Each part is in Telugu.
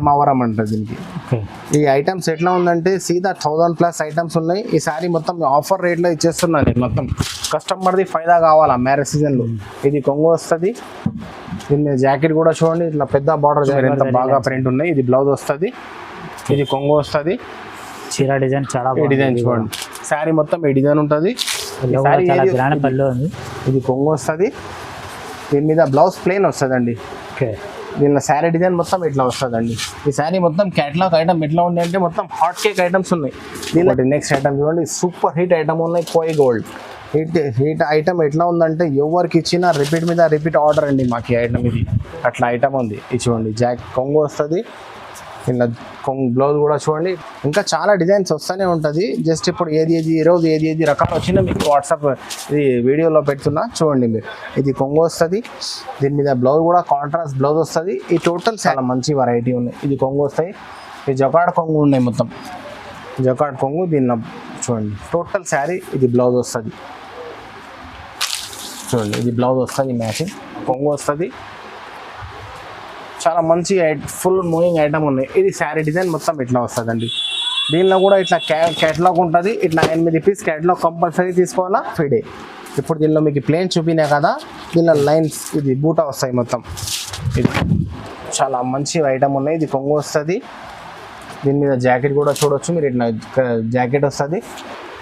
మావరం అంటారు దీనికి. ఈ ఐటమ్స్ ఎట్లా ఉందంటే సీదా 1000+ ఐటమ్స్ ఉన్నాయి. ఈ సారీ మొత్తం ఆఫర్ రేట్లో ఇచ్చేస్తున్నాను నేను. మొత్తం కస్టమర్ది ఫైదా కావాలా మ్యారేజ్ సీజన్లో. ఇది కొంగు వస్తుంది, దీని జాకెట్ కూడా చూడండి ఇట్లా పెద్ద బార్డర్ ఎంత బాగా ప్రింట్ ఉన్నాయి. ఇది బ్లౌజ్ వస్తుంది, ఇది కొంగు వస్తుంది. చీర డిజైన్ చాలా డిజైన్ చూడండి, శారీ మొత్తం ఈ డిజైన్ ఉంటుంది. ఇది కొంగు వస్తుంది, దీని మీద బ్లౌజ్ ప్లెయిన్ వస్తుందండి. దీనిలో శారీ డిజైన్ మొత్తం ఇట్లా వస్తుందండి. ఈ శారీ మొత్తం క్యాటలాగ్ ఐటమ్ ఎట్లా ఉంది అంటే మొత్తం హాట్ కేక్ ఐటమ్స్ ఉన్నాయి. దీనిలో నెక్స్ట్ ఐటమ్ చూడండి, సూపర్ హిట్ ఐటమ్ ఉన్నాయి, కోయి గోల్డ్. హిట్ ఐటమ్ ఎట్లా ఉందంటే ఎవరికి ఇచ్చినా రిపీట్ మీద రిపీట్ ఆర్డర్ అండి మాకు ఈ ఐటమ్. ఇది అట్లా ఐటమ్ ఉంది. ఇది చూడండి, కొంగు వస్తుంది, ఇలా బ్లౌజ్ కూడా చూడండి. ఇంకా చాలా డిజైన్స్ వస్తూనే ఉంటుంది. జస్ట్ ఇప్పుడు ఈరోజు ఏది రకాలు వచ్చినా మీకు వాట్సాప్ ఇది వీడియోలో పెడుతున్నా చూడండి మీరు. ఇది కొంగు వస్తుంది, దీని మీద బ్లౌజ్ కూడా కాంట్రాస్ట్ బ్లౌజ్ వస్తుంది. ఈ టోటల్ చాలా మంచి వెరైటీ ఉన్నాయి. ఇది కొంగు వస్తాయి, ఈ జకాడ్ కొంగు ఉన్నాయి మొత్తం. జకాడ్ కొంగు దీనిలో చూడండి టోటల్ శారీ. ఇది బ్లౌజ్ వస్తుంది చూడండి, ఇది బ్లౌజ్ వస్తుంది మ్యాచింగ్, కొంగు వస్తుంది. చాలా మంచి ఫుల్ మూవింగ్ ఐటమ్ ఉన్నాయి. ఇది శారీ డిజైన్ మొత్తం ఇట్లా వస్తుందండి. దీనిలో కూడా ఇట్లా క్యాటలాగ్ ఉంటుంది. ఇట్లా 8 పీస్ క్యాటలాగ్ కంపల్సరీ తీసుకోవాలా ఫ్రీడే. ఇప్పుడు దీనిలో మీకు ప్లేన్ చూపినా కదా, దీనిలో లైన్స్ ఇది బూటా వస్తాయి మొత్తం. ఇది చాలా మంచి ఐటమ్ ఉన్నాయి. ఇది కొంగు వస్తుంది, దీని మీద జాకెట్ కూడా చూడవచ్చు మీరు. ఇట్లా జాకెట్ వస్తుంది.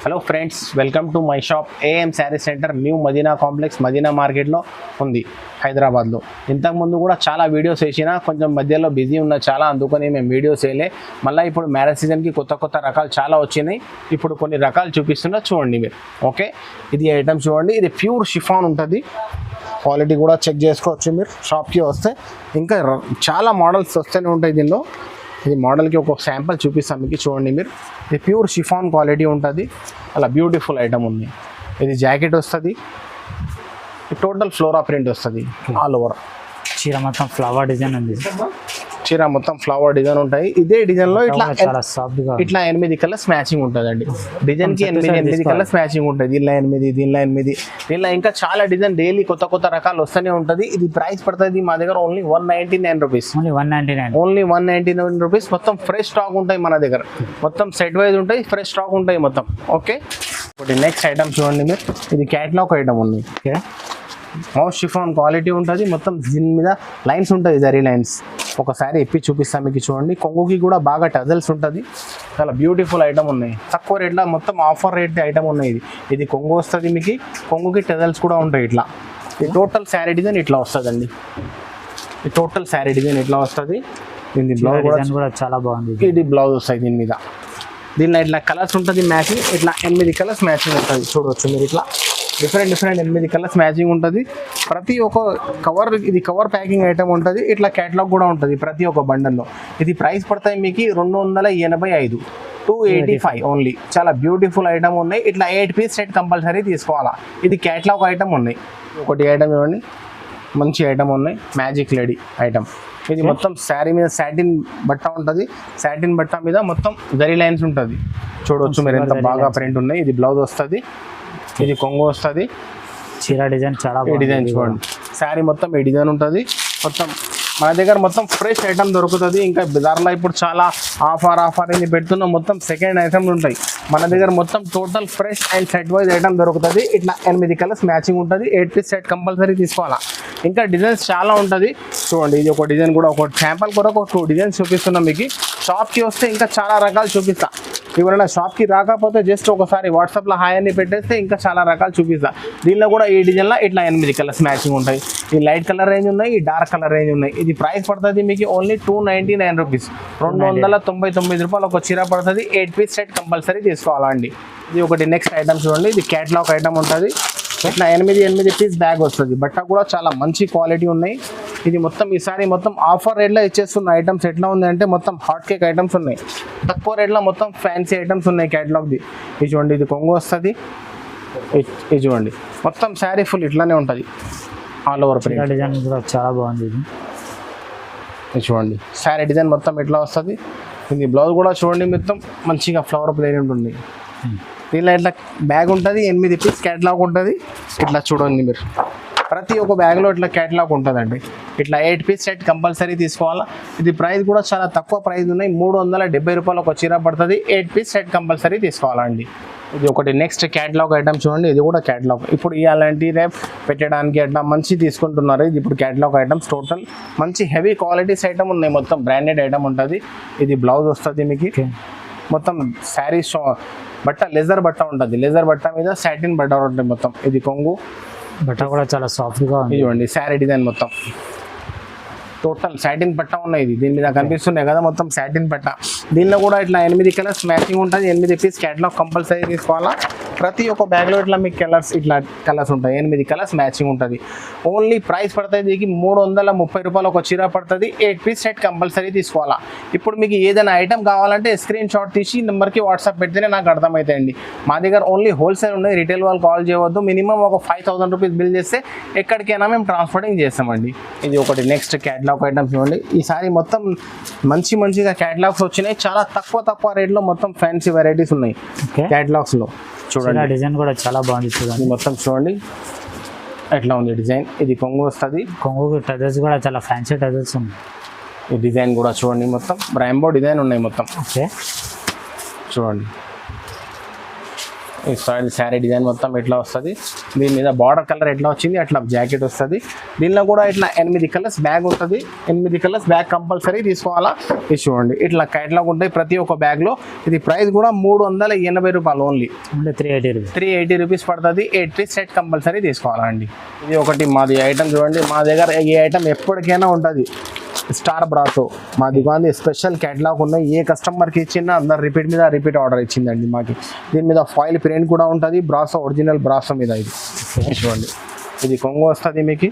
Hello friends, welcome to my shop AM sari centre, new Madina complex, Madina మార్కెట్లో ఉంది హైదరాబాద్లో. ఇంతకుముందు కూడా చాలా వీడియోస్ వేసినా, కొంచెం మధ్యలో బిజీ ఉన్న చాలా, అందుకని మేము వీడియోస్ వేయలే. మళ్ళీ ఇప్పుడు మ్యారేజ్ సీజన్కి కొత్త రకాలు చాలా వచ్చినాయి. ఇప్పుడు కొన్ని రకాలు చూపిస్తున్నా చూడండి మీరు. ఓకే, ఇది ఐటమ్ చూడండి, ఇది ప్యూర్ షిఫాన్ ఉంటుంది. క్వాలిటీ కూడా చెక్ చేసుకోవచ్చు మీరు షాప్కి వస్తే. ఇంకా చాలా మోడల్స్ వస్తూనే ఉంటాయి దీనిలో. ఇది మోడల్కి ఒక శాంపుల్ చూపిస్తాను మీకు చూడండి మీరు. ఇది ప్యూర్ షిఫాన్ క్వాలిటీ ఉంటుంది, అలా బ్యూటిఫుల్ ఐటమ్ ఉంది. ఇది జాకెట్ వస్తుంది, టోటల్ ఫ్లోరా ప్రింట్ వస్తుంది ఆల్ ఓవర్. చీర మొత్తం ఫ్లవర్ డిజైన్ ఉంది. చీర మొత్తం ఫ్లవర్ డిజైన్ ఉంటాయి. ఇదే డిజైన్లో ఇట్లా 8 కలర్స్ మ్యాచింగ్ ఉంటుందండి. డిజైన్కి 8 కలర్స్ మ్యాచింగ్ ఉంటుంది. దీనిలో 8, దీనిలో 8, దీనిలో ఇంకా చాలా డిజైన్ డైలీ కొత్త రకాలు వస్తూనే ఉంటుంది. ఇది ప్రైస్ పడుతుంది మా దగ్గర ఓన్లీ 199 రూపీస్. Only 199 rupees. మొత్తం ఫ్రెష్ స్టాక్ ఉంటాయి మన దగ్గర, మొత్తం సెట్ వైజ్ ఉంటాయి, ఫ్రెష్ స్టాక్ ఉంటాయి మొత్తం. ఓకే, ఇప్పుడు నెక్స్ట్ ఐటమ్ చూడండి మీరు. ఇది క్యాట్లాగ్ ఐటమ్ ఉంది. మౌస్ షిఫాన్ క్వాలిటీ ఉంటుంది. మొత్తం దీని మీద లైన్స్ ఉంటుంది, జరీ లైన్స్. ఒకసారి ఎప్పి చూపిస్తాను మీకు చూడండి. కొంగుకి కూడా బాగా టజల్స్ ఉంటుంది. చాలా బ్యూటిఫుల్ ఐటమ్ ఉన్నాయి. తక్కువ రేట్లో మొత్తం ఆఫర్ రేట్ ఐటమ్ ఉన్నాయి. ఇది కొంగు వస్తుంది మీకు, కొంగుకి టజల్స్ కూడా ఉంటాయి ఇట్లా. ఈ టోటల్ శారీ డిజైన్ ఇట్లా వస్తుందండి. ఈ టోటల్ శారీ డిజైన్ ఇట్లా వస్తుంది. దీని బ్లౌజ్ కూడా చాలా బాగుంది. ఇది బ్లౌజ్ వస్తుంది దీని మీద. దీనిలో ఇట్లా కలర్స్ ఉంటుంది మ్యాచింగ్. ఇట్లా 8 కలర్స్ మ్యాచింగ్ ఉంటుంది చూడవచ్చు మీరు. ఇట్లా డిఫరెంట్ 8 కలర్స్ మ్యాచింగ్ ఉంటుంది. ప్రతి ఒక్క కవర్, ఇది కవర్ ప్యాకింగ్ ఐటమ్ ఉంటుంది. ఇట్లా క్యాటలాగ్ కూడా ఉంటుంది ప్రతి ఒక్క బండల్లో. ఇది ప్రైస్ పడతాయి మీకు 285, 285 ఓన్లీ. చాలా బ్యూటిఫుల్ ఐటమ్ ఉన్నాయి. ఇట్లా 8 పీస్ సెట్ కంపల్సరీ తీసుకోవాలా. ఇది క్యాటలాగ్ ఐటమ్ ఉన్నాయి. ఒకటి ఐటమ్ ఇవ్వండి, మంచి ఐటమ్ ఉన్నాయి, మ్యాజిక్ లేడీ ఐటమ్. ఇది మొత్తం శారీ మీద సాటిన్ బట్ట ఉంటుంది. సాటిన్ బట్ట మీద మొత్తం జరీ లైన్స్ ఉంటుంది చూడవచ్చు మీరు, ఎంత బాగా ప్రింట్ ఉన్నాయి. ఇది బ్లౌజ్ వస్తుంది, ఇది కొంగు వస్తుంది. చీర డిజైన్ చాలా డిజైన్ చూడండి. శారీ మొత్తం ఈ డిజైన్ ఉంటుంది. మొత్తం మన దగ్గర మొత్తం ఫ్రెష్ ఐటమ్ దొరుకుతుంది. ఇంకా బజార్లో ఇప్పుడు చాలా ఆఫర్ అని పెడుతున్నాం. మొత్తం సెకండ్ ఐటమ్లు ఉంటాయి మన దగ్గర. మొత్తం total fresh and set wise item దొరుకుతుంది. ఇట్లా 8 కలర్స్ మ్యాచింగ్ ఉంటుంది. 8 పీస్ సెట్ కంపల్సరీ తీసుకోవాలా. ఇంకా డిజైన్స్ చాలా ఉంటుంది చూడండి. ఇది ఒక డిజైన్ కూడా, ఒక శాంపుల్ కూడా ఒక 2 డిజైన్స్ చూపిస్తున్నాం మీకు. షాప్కి వస్తే ఇంకా చాలా రకాలు చూపిస్తా. ఎవరైనా షాప్కి రాకపోతే జస్ట్ ఒకసారి వాట్సాప్లో హాయ్ అని పెట్టేస్తే ఇంకా చాలా రకాలు చూపిస్తా. దీనిలో కూడా ఈ డిజైన్లో ఇట్లా 8 కలర్స్ మ్యాచింగ్ ఉంటాయి. ఈ లైట్ కలర్ రేంజ్ ఉన్నాయి, ఈ డార్క్ కలర్ రేంజ్ ఉన్నాయి. ఇది ప్రైస్ పడుతుంది మీకు ఓన్లీ 299 రూపీస్. 299 రూపాయలు ఒక చీర పడుతుంది. 8 పీస్ సెట్ కంపల్సరీ తీసుకోవాలండి. ఇది ఒకటి నెక్స్ట్ ఐటమ్ చూడండి. ఇది క్యాట్లాగ్ ఐటమ్ ఉంటుంది. ఇట్లా 8 పీస్ బ్యాగ్ వస్తుంది. బట్ట కూడా చాలా మంచి క్వాలిటీ ఉన్నాయి. ఇది మొత్తం ఈసారి మొత్తం ఆఫర్ రేట్లో ఇచ్చేస్తున్న ఐటమ్స్. ఎట్లా ఉంది అంటే మొత్తం హాట్ కేక్ ఐటమ్స్ ఉన్నాయి. తక్కువ రేట్లో మొత్తం ఫ్యాన్సీ ఐటమ్స్ ఉన్నాయి క్యాటలాగ్ది. ఇది చూడండి, ఇది కొంగు వస్తుంది. ఇది చూడండి, మొత్తం శారీ ఫుల్ ఇట్లానే ఉంటుంది ఆల్ ఓవర్ ప్రింట్. డిజైన్ కూడా చాలా బాగుంది. ఇది చూడండి, శారీ డిజైన్ మొత్తం ఇట్లా వస్తుంది. ఇది బ్లౌజ్ కూడా చూడండి, మొత్తం మంచిగా ఫ్లవర్ ప్లేన్ ఉంటుంది. దీనిలో ఇట్లా బ్యాగ్ ఉంటుంది. 8 పీస్ క్యాటలాగ్ ఉంటుంది. ఇట్లా చూడండి మీరు, ప్రతి ఒక్క బ్యాగ్లో ఇట్లా క్యాటలాగ్ ఉంటుందండి. ఇట్లా 8 పీస్ సెట్ కంపల్సరీ తీసుకోవాలా. ఇది ప్రైస్ కూడా చాలా తక్కువ ప్రైస్ ఉన్నాయి, 370 రూపాయలు ఒక చీర పడుతుంది. 8 పీస్ సెట్ కంపల్సరీ తీసుకోవాలండి. ఇది ఒకటి నెక్స్ట్ క్యాటలాగ్ ఐటమ్ చూడండి, ఇది కూడా క్యాటలాగ్. ఇప్పుడు ఇలాంటి రేపు పెట్టడానికి అట్లా మంచి తీసుకుంటున్నారు. ఇది ఇప్పుడు క్యాటలాగ్ ఐటమ్స్ టోటల్ మంచి హెవీ క్వాలిటీస్ ఐటమ్ ఉన్నాయి, మొత్తం బ్రాండెడ్ ఐటమ్ ఉంటుంది. ఇది బ్లౌజ్ వస్తుంది మీకు, మొత్తం శారీస్ బట్ట లెజర్ బట్ట ఉంటుంది, లెజర్ బట్ట మీద సాటిన్ బట్ట ఉంటుంది మొత్తం. ఇది కొంగు బట్ట కూడా చాలా సాఫ్ట్గా ఉంది. ఇదిగోండి శారీ డిజైన్ మొత్తం టోటల్ సాటిన్ పట్ట ఉన్నాయి. ఇది దీని మీద కనిపిస్తున్నాయి కదా మొత్తం సాటిన్ పట్ట. దీనిలో కూడా ఇట్లా 8 కలర్స్ మ్యాచింగ్ ఉంటుంది. 8 పీస్ క్యాటలాగ్ కంపల్సరీ తీసుకోవాలా. ప్రతి ఒక్క బ్యాగ్లో ఇట్లా మీకు కలర్స్ ఇట్లా కలర్స్ ఉంటాయి, 8 కలర్స్ మ్యాచింగ్ ఉంటుంది. ఓన్లీ ప్రైస్ పడుతుంది దీనికి 330 రూపాయలు ఒక చీర పడుతుంది. 8 పీస్ సెట్ కంపల్సరీ తీసుకోవాలా. ఇప్పుడు మీకు ఏదైనా ఐటమ్ కావాలంటే స్క్రీన్ షాట్ తీసి నెంబర్కి వాట్సాప్ పెడితేనే నాకు అర్థమవుతాయండి. మా దగ్గర ఓన్లీ హోల్సేల్ ఉన్నాయి, రిటైల్ వాళ్ళు కాల్ చేయవద్దు. మినిమం ఒక 5000 రూపీస్ బిల్ చేస్తే ఎక్కడికైనా మేము ట్రాన్స్పోర్టింగ్ చేస్తామండి. ఇది ఒకటి నెక్స్ట్ క్యాటలాగ్ ఐటమ్స్ చూడండి. ఈసారి మొత్తం మంచిగా క్యాటలాగ్స్ వచ్చినాయి, చాలా తక్కువ రేట్లో మొత్తం ఫ్యాన్సీ వెరైటీస్ ఉన్నాయి క్యాటలాగ్స్లో. చూడండి డిజైన్ కూడా చాలా బాగుంది చూడండి. మొత్తం చూడండి ఎట్లా ఉంది డిజైన్. ఇది కొంగు వస్తుంది, కొంగు టజల్స్ కూడా చాలా ఫ్యాన్సీ టజల్స్ ఉన్నాయి. ఈ డిజైన్ కూడా చూడండి, మొత్తం రాంబో డిజైన్ ఉన్నాయి మొత్తం. ఓకే చూడండి ఈ స్టైల్ శారీ డిజైన్ మొత్తం ఎట్లా వస్తుంది. దీని మీద బార్డర్ కలర్ ఎట్లా వచ్చింది అట్లా జాకెట్ వస్తుంది. దీనిలో కూడా ఇట్లా 8 కలర్స్ బ్యాగ్ ఉంటుంది. 8 కలర్స్ బ్యాగ్ కంపల్సరీ తీసుకోవాలా. ఇది చూడండి ఇట్లా క్యాటలాగ్ ఉంటాయి ప్రతి ఒక్క బ్యాగ్లో. ఇది ప్రైస్ కూడా 380 రూపాయలు ఓన్లీ 380 రూపీస్ పడుతుంది. 8 పీస్ సెట్ కంపల్సరీ తీసుకోవాలండి. ఇది ఒకటి మాది ఐటమ్ చూడండి, మా దగ్గర ఈ ఐటమ్ ఎప్పటికైనా ఉంటుంది. స్టార్ బ్రాసో మా దుకాణం స్పెషల్ క్యాటలాగ్ ఉన్నాయి. ఏ కస్టమర్కి ఇచ్చినా అందరు రిపీట్ ఆర్డర్ ఇచ్చిందండి మాకు. దీని మీద ఫాయిల్ ప్రింట్ కూడా ఉంటుంది, బ్రాసో ఒరిజినల్ బ్రాసో మీద. ఇది చూడండి, ఇది కొంగు వస్తుంది మీకు,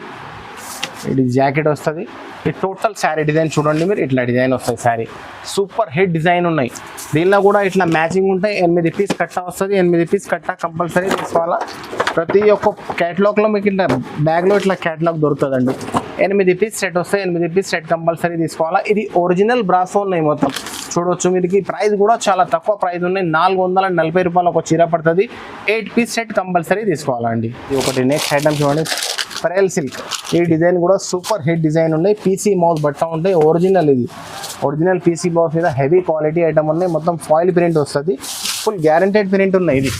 ఇది జాకెట్ వస్తుంది. ఈ టోటల్ శారీ డిజైన్ చూడండి మీరు, ఇట్లా డిజైన్ వస్తుంది. శారీ సూపర్ హిట్ డిజైన్ ఉన్నాయి. దీనిలో కూడా ఇట్లా మ్యాచింగ్ ఉంటాయి. 8 పీస్ కట్ట వస్తుంది. 8 పీస్ కట్ట కంపల్సరీ తీసుకోవాలా. ప్రతి ఒక్క క్యాటలాగ్లో మీకు ఇట్లా బ్యాగ్లో ఇట్లా క్యాటలాగ్ దొరుకుతుందండి. 8 పీస్ సెట్ వస్తాయి. 8 పీస్ సెట్ కంపల్సరీ తీసుకోవాలా. ఇది ఒరిజినల్ బ్రాసో ఉన్నాయి మొత్తం చూడవచ్చు. మీకు ప్రైస్ కూడా చాలా తక్కువ ప్రైస్ ఉన్నాయి, 440 రూపాయలు ఒక చీర పడుతుంది. 8 పీస్ సెట్ కంపల్సరీ తీసుకోవాలండి. ఇది ఒకటి నెక్స్ట్ ఐటమ్ చూడండి, పరేల్ సిల్క్. ఈ డిజైన్ కూడా సూపర్ హిట్ డిజైన్ ఉన్నాయి. పీసీ మౌత్ బట్ట ఉంటాయి, ఒరిజినల్. ఇది ఒరిజినల్ పీసీ మౌత్ మీద హెవీ క్వాలిటీ ఐటమ్ ఉన్నాయి. మొత్తం ఫాయిల్ ప్రింట్ వస్తుంది, ఫుల్ గ్యారంటెడ్ ప్రింట్ ఉన్నాయి. ఇది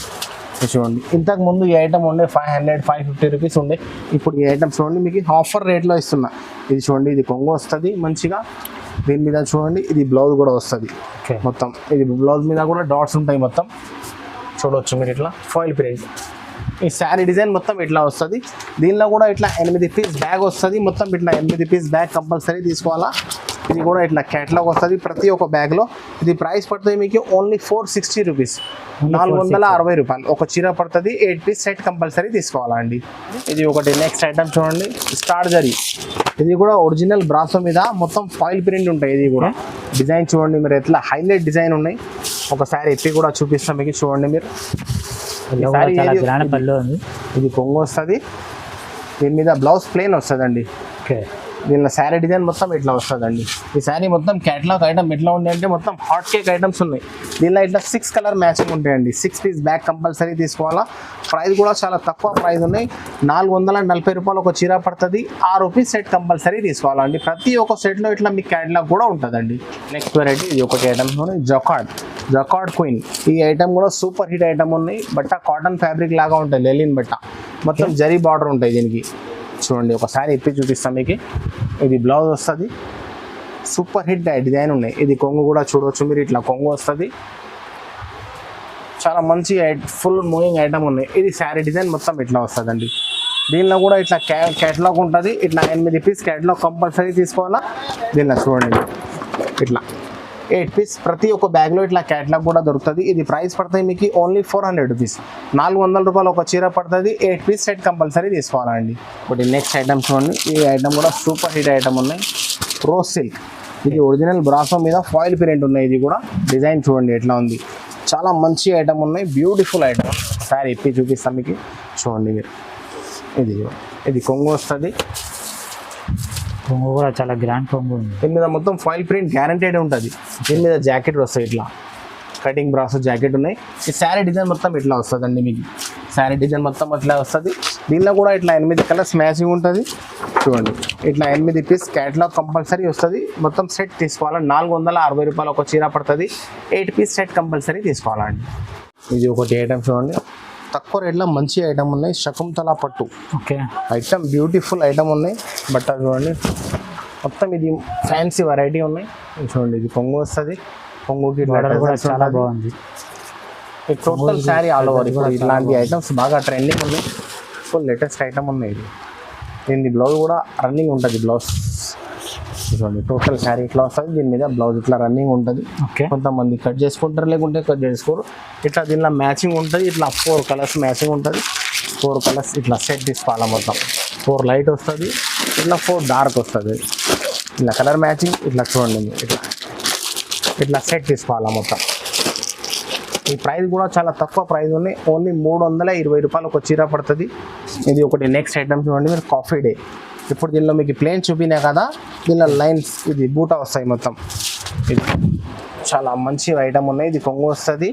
చూడండి, ఇంతకు ముందు ఈ ఐటమ్ ఉండే 500-550 రూపీస్ ఉండే. ఇప్పుడు ఈ ఐటమ్ చూడండి మీకు ఆఫర్ రేట్లో ఇస్తున్నా. ఇది చూడండి, ఇది కొంగు వస్తుంది మంచిగా. దీని మీద చూడండి ఇది బ్లౌజ్ కూడా వస్తుంది మొత్తం. ఇది బ్లౌజ్ మీద కూడా డాట్స్ ఉంటాయి మొత్తం చూడవచ్చు మీరు. ఇట్లా ఫాయిల్ ప్రింట్. ఈ శారీ డిజైన్ మొత్తం ఇట్లా వస్తుంది. దీనిలో కూడా ఇట్లా 8 పీస్ బ్యాగ్ వస్తుంది మొత్తం. ఇట్లా 8 పీస్ బ్యాగ్ కంపల్సరీ తీసుకోవాలా. ఇది కూడా ఇట్లా క్యాటలాగ్ వస్తుంది ప్రతి ఒక్క బ్యాగ్లో. ఇది ప్రైస్ పడుతుంది మీకు ఓన్లీ 460 రూపీస్, 460 రూపాయలు ఒక చీర పడుతుంది. 8 పీస్ సెట్ కంపల్సరీ తీసుకోవాలండి. ఇది ఒకటి నెక్స్ట్ ఐటమ్ చూడండి, స్టార్ జరీ. ఇది కూడా ఒరిజినల్ బ్రాసో మీద మొత్తం ఫాయిల్ ప్రింట్ ఉంటాయి. ఇది కూడా డిజైన్ చూడండి మీరు, ఎట్లా హైలైట్ డిజైన్ ఉన్నాయి. ఒకసారి ఎప్పి కూడా చూపిస్తాం మీకు చూడండి మీరు. ఇది కొంగు వస్తుంది, దీని మీద బ్లౌజ్ ప్లెయిన్ వస్తుందండి. దీనిలో శారీ డిజైన్ మొత్తం ఇట్లా వస్తుందండి. ఈ శారీ మొత్తం క్యాటలాగ్ ఐటమ్ ఎట్లా ఉంది అంటే మొత్తం హాట్ కేక్ ఐటమ్స్ ఉన్నాయి. దీనిలో ఇట్లా 6 కలర్ మ్యాచింగ్ ఉంటాయండి. 6 పీస్ బ్యాగ్ కంపల్సరీ తీసుకోవాలా. ప్రైస్ కూడా చాలా తక్కువ ప్రైస్ ఉన్నాయి, 440 రూపాయలు ఒక చీర పడుతుంది. 6 పీస్ సెట్ కంపల్సరీ తీసుకోవాలండి. ప్రతి ఒక్క సెట్లో ఇట్లా మీకు క్యాటలాగ్ కూడా ఉంటుందండి. నెక్స్ట్ వెరైటీ ఇది ఒకటి ఐటమ్ జకార్డ్ క్వీన్. ఈ ఐటమ్ కూడా సూపర్ హిట్ ఐటమ్ ఉన్నాయి. బట్ట కాటన్ ఫ్యాబ్రిక్ లాగా ఉంటాయి, లెలిన్ బట్ట మొత్తం జరీ బార్డర్ ఉంటాయి దీనికి. చూడండి ఒకసారి ఇప్పి చూపిస్తాం మీకు. ఇది బ్లౌజ్ వస్తుంది, సూపర్ హిట్ డిజైన్ ఉన్నాయి. ఇది కొంగు కూడా చూడవచ్చు మీరు, ఇట్లా కొంగు వస్తుంది. చాలా మంచి ఫుల్ మూవింగ్ ఐటమ్ ఉన్నాయి. ఇది శారీ డిజైన్ మొత్తం ఇట్లా వస్తుందండి. దీనిలో కూడా ఇట్లా క్యాటలాగ్ ఉంటుంది. ఇట్లా 8 పీస్ క్యాటలాగ్ కంపల్సరీ తీసుకోవాలా. దీనిలో చూడండి ఇట్లా 8 పీస్ ప్రతి ఒక్క బ్యాగ్లో ఇట్లా క్యాటలాగ్ కూడా దొరుకుతుంది. ఇది ప్రైస్ పడుతుంది మీకు ఓన్లీ 400 రూపీస్, 400 రూపాయలు ఒక చీర పడుతుంది. 8 పీస్ సెట్ కంపల్సరీ తీసుకోవాలండి. ఒకటి నెక్స్ట్ ఐటమ్ చూడండి, ఈ ఐటమ్ కూడా సూపర్ హిట్ ఐటమ్ ఉన్నాయి. Rose silk. ఇది ఒరిజినల్ బ్రాసో మీద ఫాయిల్ ప్రింట్ ఉన్నాయి. ఇది కూడా డిజైన్ చూడండి ఎట్లా ఉంది, చాలా మంచి ఐటమ్ ఉన్నాయి, బ్యూటిఫుల్ ఐటమ్. ఒకసారి ఇప్పి చూపిస్తాం మీకు చూడండి మీరు. ఇది కొంగు వస్తుంది, కొంగు కూడా చాలా గ్రాండ్ కొంగు ఉంది. దీని మీద మొత్తం ఫాయిల్ ప్రింట్ గ్యారంటీడ్ ఉంటుంది. దీని మీద జాకెట్ వస్తాయి, ఇట్లా కటింగ్ బ్రాసో జాకెట్ ఉన్నాయి. ఈ శారీ డిజైన్ మొత్తం ఇట్లా వస్తుందండి మీకు. శారీ డిజైన్ మొత్తం ఇట్లా వస్తుంది. దీనిలో కూడా ఇట్లా 8 కలర్స్ మ్యాచింగ్ ఉంటుంది. చూడండి ఇట్లా 8 పీస్ క్యాటలాగ్ కంపల్సరీ వస్తుంది. మొత్తం సెట్ తీసుకోవాలి. 460 రూపాయలు ఒక చీర పడుతుంది. 8 పీస్ సెట్ కంపల్సరీ తీసుకోవాలండి. ఇది ఒకటి ఐటమ్ చూడండి, తక్కువ రేట్లో మంచి ఐటమ్ ఉన్నాయి. శకుంతల పట్టు ఓకే ఐటమ్, బ్యూటిఫుల్ ఐటమ్ ఉన్నాయి. బట్టలు చూడండి మొత్తం ఇది ఫ్యాన్సీ వెరైటీ ఉన్నాయి. చూడండి ఇది కొంగు వస్తుంది. కొంగుకి కూడా చాలా బాగుంది. Total sari all over. ఇప్పుడు ఇట్లాంటి ఐటమ్స్ బాగా ట్రెండింగ్ ఉన్నాయి. ఫుల్ లేటెస్ట్ ఐటమ్ ఉన్నాయి. ఇది దీని బ్లౌజ్ కూడా రన్నింగ్ ఉంటుంది. బ్లౌజ్ చూడండి టోటల్ శారీ ఇట్లా వస్తుంది. దీని మీద బ్లౌజ్ ఇట్లా రన్నింగ్ ఉంటుంది. కొంతమంది కట్ చేసుకుంటారు, లేకుంటే కట్ చేసుకోరు. ఇట్లా దీనిలో మ్యాచింగ్ ఉంటుంది. ఇట్లా 4 కలర్స్ మ్యాచింగ్ ఉంటుంది. 4 కలర్స్ ఇట్లా సెట్ తీసుకోవాలి. మొత్తం 4 లైట్ వస్తుంది, ఇట్లా 4 డార్క్ వస్తుంది. ఇట్లా కలర్ మ్యాచింగ్ ఇట్లా చూడండి ఇట్లా సెట్ తీసుకోవాలి మొత్తం. ఈ ప్రైస్ కూడా చాలా తక్కువ ప్రైస్ ఉన్నాయి. ఓన్లీ 320 రూపాయలు ఒక చీర పడుతుంది. ఇది ఒకటి. నెక్స్ట్ ఐటమ్ చూడండి మీరు, కాఫీ డే. ఇప్పుడు దీనిలో మీకు ప్లేన్ చూపినా కదా, దీనిలో లైన్స్ ఇది బూటా వస్తాయి మొత్తం. ఇది చాలా మంచి ఐటమ్ ఉన్నాయి. ఇది కొంగు వస్తుంది.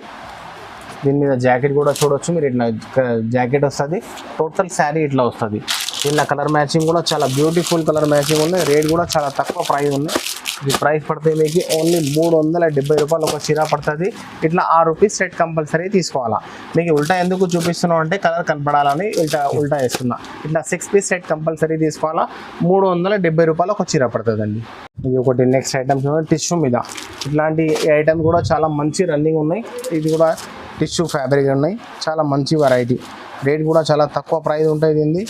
దీని మీద జాకెట్ కూడా చూడవచ్చు మీరు. ఇట్లా జాకెట్ వస్తుంది. టోటల్ శారీ ఇట్లా వస్తుంది. దీనిలో కలర్ మ్యాచింగ్ కూడా చాలా బ్యూటిఫుల్ కలర్ మ్యాచింగ్ ఉన్నాయి. రేట్ కూడా చాలా తక్కువ ప్రైస్ ఉన్నాయి. ఇది ప్రైస్ పడితే మీకు ఓన్లీ 370 రూపాయలు ఒక చీర పడుతుంది. ఇట్లా 6 పీస్ సెట్ కంపల్సరీ తీసుకోవాలా. మీకు ఉల్టా ఎందుకు చూపిస్తున్నాం అంటే కలర్ కనపడాలని ఉల్టా వేస్తున్నా. ఇట్లా 6 పీస్ సెట్ కంపల్సరీ తీసుకోవాలా. 370 రూపాయలు ఒక చీర పడుతుందండి. ఇది ఒకటి. నెక్స్ట్ ఐటమ్స్ టిష్యూ మీద ఇట్లాంటి ఐటమ్స్ కూడా చాలా మంచి రన్నింగ్ ఉన్నాయి. ఇది కూడా టిష్యూ ఫ్యాబ్రిక్ ఉన్నాయి. చాలా మంచి వెరైటీ. రేట్ కూడా చాలా తక్కువ ప్రైస్ ఉంటుంది. దీన్ని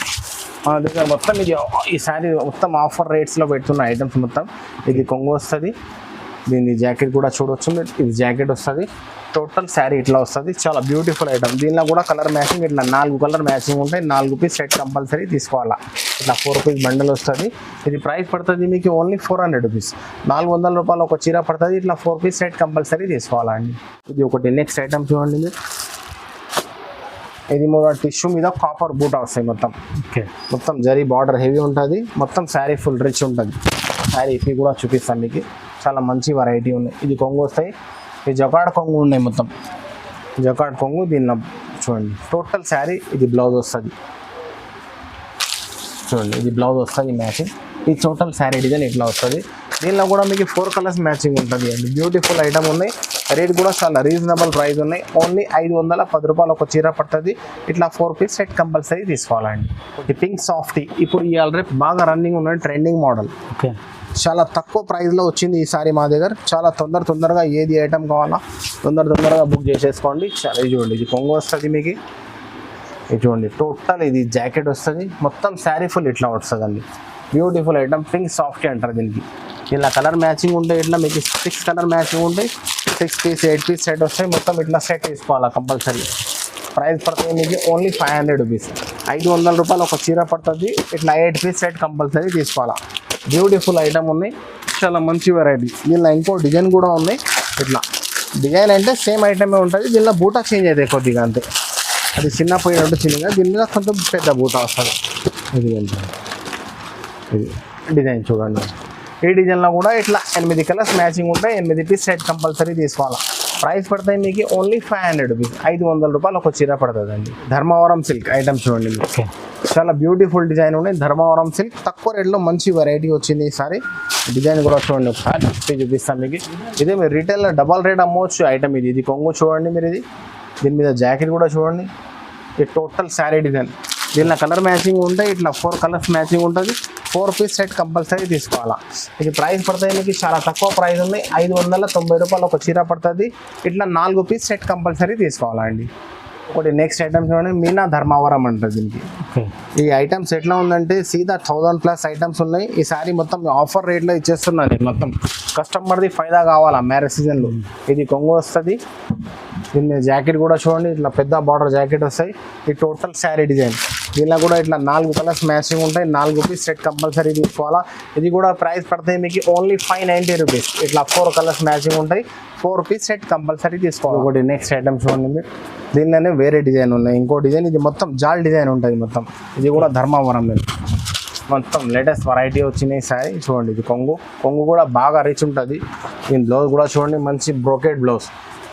దగ్గర మొత్తం ఇది ఈ శారీ మొత్తం ఆఫర్ రేట్స్లో పెడుతున్న ఐటమ్స్ మొత్తం. ఇది కొంగు వస్తుంది. దీని జాకెట్ కూడా చూడవచ్చు మీరు. ఇది జాకెట్ వస్తుంది. టోటల్ శారీ ఇట్లా వస్తుంది. చాలా బ్యూటిఫుల్ ఐటమ్. దీనిలో కూడా కలర్ మ్యాచింగ్ ఇట్లా 4 కలర్ మ్యాచింగ్ ఉంటాయి. 4 పీస్ సెట్ కంపల్సరీ తీసుకోవాలా. ఇట్లా 4 పీస్ బండల్ వస్తుంది. ఇది ప్రైస్ పడుతుంది మీకు ఓన్లీ 400 రూపీస్. 400 రూపాయలు ఒక చీర పడుతుంది. ఇట్లా 4 పీస్ సెట్ కంపల్సరీ తీసుకోవాలా అండి. ఇది ఒకటి. నెక్స్ట్ ఐటమ్ చూడండి మీరు. ఇది టిష్యూ మీద కాపర్ బూటా వస్తాయి మొత్తం. మొత్తం జరీ బార్డర్ హెవీ ఉంటుంది. మొత్తం శారీ ఫుల్ రిచ్ ఉంటుంది. శారీ ఇవి కూడా చూపిస్తాను మీకు. చాలా మంచి వెరైటీ ఉన్నాయి. ఇది కొంగు వస్తాయి. ఇది జకాడ్ కొంగు ఉన్నాయి మొత్తం. జకాడ్ కొంగు. దీనిలో చూడండి టోటల్ శారీ. ఇది బ్లౌజ్ వస్తుంది. చూడండి ఇది బ్లౌజ్ వస్తుంది మ్యాచింగ్. ఈ టోటల్ శారీ డిజైన్ ఇట్లా వస్తుంది. దీనిలో కూడా మీకు 4 కలర్స్ మ్యాచింగ్ ఉంటుంది అండి. బ్యూటిఫుల్ ఐటమ్ ఉన్నాయి. రేట్ కూడా చాలా రీజనబుల్ ప్రైస్ ఉన్నాయి. ఓన్లీ 510 రూపాయలు ఒక చీర పడుతుంది. ఇట్లా 4 పీస్ సెట్ కంపల్సరీ తీసుకోవాలండి. ఈ పింక్ సాఫ్టీ ఇప్పుడు ఈ రేపు బాగా రన్నింగ్ ఉన్న ట్రెండింగ్ మోడల్. చాలా తక్కువ ప్రైస్లో వచ్చింది ఈసారి మా దగ్గర. చాలా తొందరగా ఏది ఐటమ్ కావాలా తొందరగా బుక్ చేసేసుకోండి. చాలా చూడండి ఇది కొంగు వస్తుంది మీకు. ఇది చూడండి టోటల్ ఇది జాకెట్ వస్తుంది. మొత్తం శారీ ఫుల్ ఇట్లా వస్తుంది అండి. Beautiful item. పింక్ సాఫ్టీ అంటారు దీనికి. ఇలా కలర్ మ్యాచింగ్ ఉంటాయి. ఇట్లా మీకు 6 కలర్ మ్యాచింగ్ ఉంటాయి. 6 పీస్ 8 పీస్ సెట్ వస్తాయి. మొత్తం ఇట్లా సెట్ తీసుకోవాలా కంపల్సరీ. ప్రైస్ పడుతుంది మీకు ఓన్లీ 500 రూపీస్. 500 రూపాయలు ఒక చీర పడుతుంది. ఇట్లా 8 పీస్ సెట్ కంపల్సరీ తీసుకోవాలా. బ్యూటిఫుల్ ఐటమ్ ఉన్నాయి. చాలా మంచి వెరైటీ. దీనిలో ఇంకో డిజైన్ కూడా ఉన్నాయి. ఇట్లా డిజైన్ అంటే సేమ్ ఐటమే ఉంటుంది. దీనిలో బూటా చేంజ్ అవుతాయి కొద్దిగా అంతే. అది చిన్న పోయినట్టు చిన్నగా. దీని మీద కొంచెం పెద్ద బూటా వస్తుంది. ఇది డిజైన్ చూడండి. ఈ డిజైన్లో కూడా ఇట్లా 8 కలర్స్ మ్యాచింగ్ ఉంటాయి. 8 పీస్ సెట్ కంపల్సరీ తీసుకోవాలి. ప్రైస్ పడతాయి మీకు ఓన్లీ 500 రూపీస్. 500 రూపాయలు ఒక చీర పడుతుంది అండి. ధర్మవరం సిల్క్ ఐటమ్స్ చూడండి. చాలా బ్యూటిఫుల్ డిజైన్ ఉన్నాయి. ధర్మవరం సిల్క్ తక్కువ రేట్లో మంచి వెరైటీ వచ్చింది ఈసారి. డిజైన్ కూడా చూడండి ఒకసారి చూపిస్తాను మీకు. ఇదే మీరు రీటైల్లో డబల్ రేట్ అమ్మవచ్చు ఐటమ్. ఇది కొంగు చూడండి మీరు. ఇది దీని మీద జాకెట్ కూడా చూడండి. ఇది టోటల్ శారీ డిజైన్. దీనిలో కలర్ మ్యాచింగ్ ఉంటాయి. ఇట్లా 4 కలర్స్ మ్యాచింగ్ ఉంటుంది. 4 పీస్ సెట్ కంపల్సరీ తీసుకోవాలా. ఇది ప్రైస్ పడతాయి మీకు చాలా తక్కువ ప్రైస్ ఉన్నాయి. 590 రూపాయలు ఒక చీర పడుతుంది. ఇట్లా 4 పీస్ సెట్ కంపల్సరీ తీసుకోవాలా అండి. ఒకటి నెక్స్ట్ ఐటమ్స్ చూడండి. మీనా ధర్మవరం అంటారు దీనికి. ఈ ఐటమ్స్ ఎట్లా ఉందంటే సీదా 1000+ ఐటమ్స్ ఉన్నాయి. ఈ సారీ మొత్తం ఆఫర్ రేట్లో ఇచ్చేస్తున్నాను నేను. మొత్తం కస్టమర్ది ఫైదా కావాలా మ్యారేజ్ సీజన్లో. ఇది కొంగు వస్తుంది. దీని జాకెట్ కూడా చూడండి. ఇట్లా పెద్ద బార్డర్ జాకెట్ వస్తాయి. ఈ టోటల్ శారీ డిజైన్. దీనిలో కూడా ఇట్లా 4 కలర్స్ మ్యాచింగ్ ఉంటాయి. 4 పీస్ సెట్ కంపల్సరీ తీసుకోవాలా. ఇది కూడా ప్రైస్ పడతాయి మీకు ఓన్లీ 590 రూపీస్. ఇట్లా 4 కలర్స్ మ్యాచింగ్ ఉంటాయి. 4 పీస్ సెట్ కంపల్సరీ తీసుకోవాలి. ఒకటి నెక్స్ట్ ఐటమ్ చూడండి మీరు. దీనిలోనే వేరే డిజైన్ ఉన్నాయి. ఇంకో డిజైన్. ఇది మొత్తం జాల్ డిజైన్ ఉంటుంది మొత్తం. ఇది కూడా ధర్మవరం మీద మొత్తం లేటెస్ట్ వెరైటీ వచ్చినాయి సారీ. చూడండి ఇది కొంగు కూడా బాగా రిచ్ ఉంటుంది. దీని బ్లౌజ్ కూడా చూడండి మంచి బ్రోకెట్ బ్లౌజ్.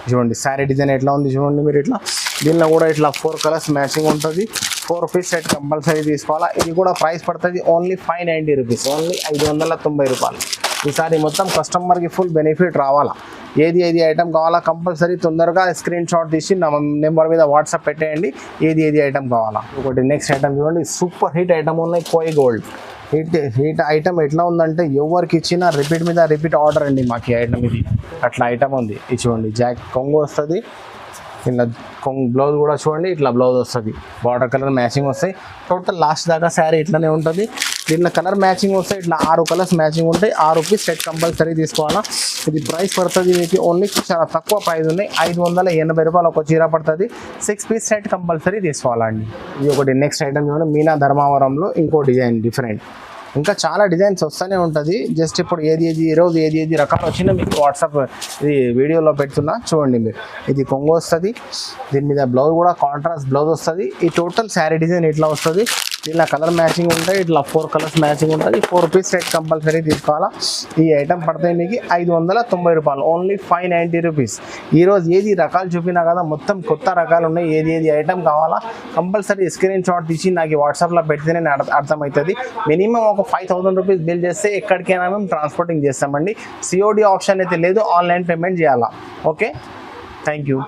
చూడండి శారీ డిజైన్ ఎట్లా ఉంది చూడండి మీరు. ఇట్లా దీనిలో కూడా ఇట్లా 4 కలర్స్ మ్యాచింగ్ ఉంటుంది. 4 పీస్ సెట్ కంపల్సరీ తీసుకోవాలా. ఇది కూడా ప్రైస్ పడుతుంది ఓన్లీ 590 రూపీస్, ఓన్లీ 590 రూపాయలు. ఈసారి మొత్తం కస్టమర్కి ఫుల్ బెనిఫిట్ రావాలా. ఏది ఐటమ్ కావాలా కంపల్సరీ తొందరగా స్క్రీన్ షాట్ తీసి నా నెంబర్ మీద వాట్సాప్ పెట్టేయండి, ఏది ఐటమ్ కావాలా. ఒకటి నెక్స్ట్ ఐటమ్ చూడండి, సూపర్ హిట్ ఐటమ్ ఉన్నాయి, కోయి గోల్డ్. హీట్ ఐటమ్ ఎట్లా ఉందంటే ఎవరికి ఇచ్చినా రిపీట్ మీద రిపీట్ ఆర్డర్ అండి మాకు ఈ ఐటమ్. ఇది అట్లా ఐటమ్ ఉంది. ఇది చూడండి, జాక్ కొంగు వస్తుంది, ఇలా బ్లౌజ్ కూడా చూడండి, ఇట్లా బ్లౌజ్ వస్తుంది, బార్డర్ కలర్ మ్యాచింగ్ వస్తాయి. టోటల్ లాస్ట్ దాకా శారీ ఇట్లానే ఉంటుంది. దీంట్లో కలర్ మ్యాచింగ్ వస్తాయి, ఇట్లా 6 కలర్స్ మ్యాచింగ్ ఉంటాయి. 6 పీస్ సెట్ కంపల్సరీ తీసుకోవాలా. ఇది ప్రైస్ పడుతుంది మీకు ఓన్లీ చాలా తక్కువ ప్రైస్ ఉన్నాయి, 580 రూపాయలు ఒక చీర పడుతుంది. 6 పీస్ సెట్ కంపల్సరీ తీసుకోవాలండి. ఇది ఒకటి నెక్స్ట్ ఐటమ్ చూడండి, మీనా ధర్మావరంలో ఇంకో డిజైన్ డిఫరెంట్. ఇంకా చాలా డిజైన్స్ వస్తూనే ఉంటుంది. జస్ట్ ఇప్పుడు ఈరోజు ఏది రకాలు వచ్చినా మీకు వాట్సాప్ ఇది వీడియోలో పెడుతున్నా చూడండి మీరు. ఇది కొంగు వస్తుంది, దీని మీద బ్లౌజ్ కూడా కాంట్రాస్ట్ బ్లౌజ్ వస్తుంది. ఈ టోటల్ శారీ డిజైన్ ఇట్లా వస్తుంది. ఇలా కలర్ మ్యాచింగ్ ఉంటాయి, ఇట్లా 4 కలర్స్ మ్యాచింగ్ ఉంటుంది. 4 పీస్ సెట్ కంపల్సరీ తీసుకోవాలా. ఈ ఐటమ్ పడతాయి మీకు 590 రూపాయలు, ఓన్లీ 590 రూపీస్. ఈరోజు ఏది రకాలు చూపినా కదా, మొత్తం కొత్త రకాలు ఉన్నాయి. ఏది ఐటమ్ కావాలా కంపల్సరీ స్క్రీన్ షాట్ తీసి నాకు వాట్సాప్లో పెడితేనే అర్థమవుతుంది. మినిమం ఒక 5000 రూపీస్ బిల్ చేస్తే ఎక్కడికైనా మేము ట్రాన్స్పోర్టింగ్ చేస్తామండి. COD ఆప్షన్ అయితే లేదు, ఆన్లైన్ పేమెంట్ చేయాలా. Okay, thank you.